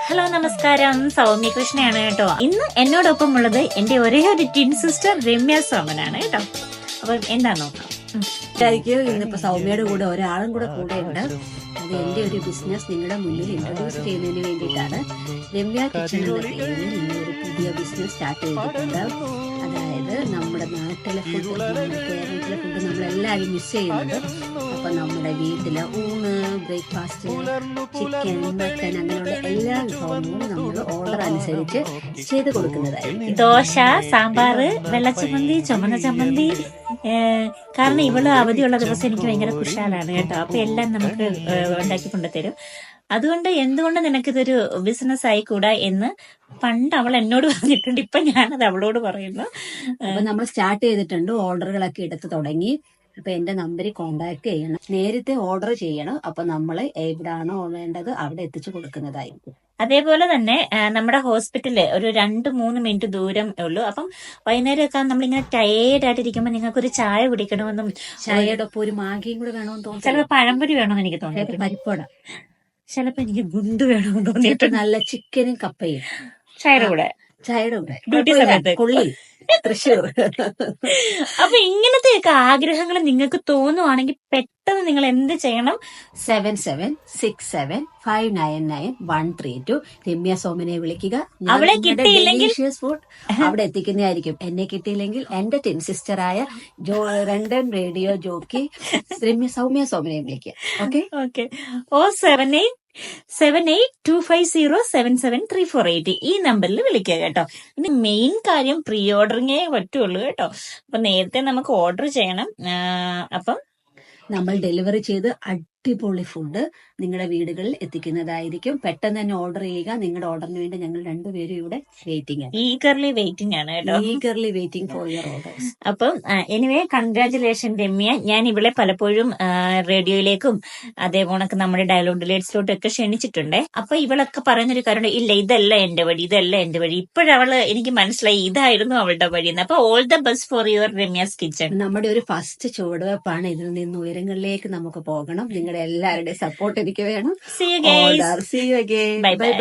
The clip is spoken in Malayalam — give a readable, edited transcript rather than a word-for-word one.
ഹലോ നമസ്കാരം, സൗമ്യ കൃഷ്ണയാണ് കേട്ടോ. ഇന്ന് എന്നോടൊപ്പം ഉള്ളത് എന്റെ ഒരേ ഒരു ടിൻ സിസ്റ്റർ രമ്യ സോമനാണ് കേട്ടോ. അപ്പൊ എന്താ നോക്കാം. ഇന്നിപ്പോ സൗമ്യയുടെ കൂടെ ഒരാളും കൂടെ ഉണ്ട്. അത് എന്റെ ഒരു ബിസിനസ് നിങ്ങളുടെ മുന്നിൽ ഇൻട്രൊഡ്യൂസ് ചെയ്യുന്നതിന് വേണ്ടിയിട്ടാണ്. രമ്യ കിച്ചൺ എന്ന പേരിൽ ഇന്നൊരു പുതിയ ബിസിനസ് സ്റ്റാർട്ട് ചെയ്തിട്ടുണ്ട്. അതായത് നമ്മുടെ നാട്ടിലെ ഫുഡ്, നമ്മുടെ കേരളത്തിലെ ഫുഡ് നമ്മളെല്ലാവരും മിസ് ചെയ്യുന്നുണ്ട്. അപ്പൊ നമ്മുടെ വീട്ടിലെ ഊണ്, ബ്രേക്ക്ഫാസ്റ്റ്, ചിക്കൻ, മട്ടൻ അങ്ങനെയുള്ള എല്ലാ വിഭവങ്ങളും നമ്മൾ ഓർഡർ അനുസരിച്ച് ചെയ്ത് കൊടുക്കുന്നതായിരിക്കും. ദോശ, സാമ്പാർ, വെള്ളച്ചമ്മന്തി, ചുമന്ന ചമ്മന്തി. കാരണം ഇവള് അവധിയുള്ള ദിവസം എനിക്ക് ഭയങ്കര കുശാലാണ് കേട്ടോ. അപ്പൊ എല്ലാം നമുക്ക് ഉണ്ടാക്കി കൊണ്ടുതരും. അതുകൊണ്ട് എന്തുകൊണ്ട് നിനക്കിതൊരു ബിസിനസ് ആയിക്കൂടാ എന്ന് പണ്ട് അവൾ എന്നോട് പറഞ്ഞിട്ടുണ്ട്. ഇപ്പൊ ഞാനത് അവളോട് പറയുന്നു. അപ്പൊ നമ്മൾ സ്റ്റാർട്ട് ചെയ്തിട്ടുണ്ട്, ഓർഡറുകളൊക്കെ എടുത്ത് തുടങ്ങി. അപ്പൊ എന്റെ നമ്പറിൽ കോണ്ടാക്ട് ചെയ്യണം, നേരത്തെ ഓർഡർ ചെയ്യണം. അപ്പൊ നമ്മൾ എവിടാണോ വേണ്ടത് അവിടെ എത്തിച്ചു കൊടുക്കുന്നതായിരിക്കും. അതേപോലെ തന്നെ നമ്മുടെ ഹോസ്പിറ്റലില് ഒരു 2-3 മിനിറ്റ് ദൂരം ഉള്ളൂ. അപ്പം വൈകുന്നേരമൊക്കെ നമ്മളിങ്ങനെ ടയേർഡായിട്ടിരിക്കുമ്പോൾ നിങ്ങൾക്ക് ഒരു ചായ കുടിക്കണമെന്നും ചായയുടെ ഒപ്പം ഒരു മാഗിയും കൂടെ വേണമെന്ന് തോന്നുന്നു. ചിലപ്പോൾ പഴംപൊരി വേണമെന്ന് എനിക്ക് തോന്നി, പരിപ്പോട, ചിലപ്പോ എനിക്ക് ഗുണ്ട് വേണമെന്ന് തോന്നിയിട്ട് നല്ല ചിക്കനും കപ്പയും ചായയുടെ കൂടെ ഡ്യൂട്ടി സമയത്ത് കൊള്ളി തൃശ്ശൂർ. അപ്പൊ ഇങ്ങനത്തെയൊക്കെ ആഗ്രഹങ്ങൾ നിങ്ങൾക്ക് തോന്നുവാണെങ്കിൽ പെട്ടെന്ന് നിങ്ങൾ എന്ത് ചെയ്യണം? 7767599132 രമ്യ സോമനെ വിളിക്കുക. അവളെ കിട്ടിയില്ലെങ്കിൽ ഫുഡ് അവിടെ എത്തിക്കുന്നതായിരിക്കും. എന്നെ കിട്ടിയില്ലെങ്കിൽ എന്റെ ടിൻ സിസ്റ്ററായ ലണ്ടൻ റേഡിയോ ജോക്കി സൗമ്യ സോമനെ വിളിക്കുക. ഓക്കെ. 7825077348 ഈ നമ്പറിൽ വിളിക്കുക കേട്ടോ. ഇനി മെയിൻ കാര്യം പ്രീ ഓർഡറിങ്ങേ പറ്റുള്ളൂ കേട്ടോ. അപ്പൊ നേരത്തെ നമുക്ക് ഓർഡർ ചെയ്യണം. അപ്പം നമ്മൾ ഡെലിവറി ചെയ്ത് അടിപൊളി ഫുഡ് നിങ്ങളുടെ വീടുകളിൽ എത്തിക്കുന്നതായിരിക്കും. പെട്ടെന്ന് തന്നെ ഓർഡർ ചെയ്യുക. നിങ്ങളുടെ ഓർഡറിന് വേണ്ടി ഞങ്ങൾ രണ്ടുപേരും ഇവിടെ വെയിറ്റിംഗ് ആണ്, ഈഗർലി വെയിറ്റിംഗ് ആണ് കേട്ടോ. Eagerly waiting for your orders. അപ്പം എനിവേ കൺഗ്രാറ്റുലേഷൻ രമ്യ. ഞാൻ ഇവളെ പലപ്പോഴും റേഡിയോയിലേക്കും അതേപോലെ നമ്മുടെ ഡയലോഗ് ഡിലേറ്റ്സിലോട്ടും ഒക്കെ ക്ഷണിച്ചിട്ടുണ്ട്. അപ്പൊ ഇവളൊക്കെ പറയുന്നൊരു കാര്യം, ഇല്ല ഇതല്ല എന്റെ വഴി, ഇതല്ല എന്റെ വഴി. ഇപ്പോഴവള് എനിക്ക് മനസ്സിലായി ഇതായിരുന്നു അവളുടെ വഴി എന്ന്. അപ്പൊ all the best for your Ramya's kitchen. നമ്മുടെ ഒരു ഫസ്റ്റ് ചുവടുവെപ്പാണ്. ഇതിൽ നിന്ന് ഉയരങ്ങളിലേക്ക് നമുക്ക് പോകണം. നിങ്ങളുടെ എല്ലാവരുടെയും സപ്പോർട്ട് എനിക്ക് വേണം. See you guys. See you again. Bye bye.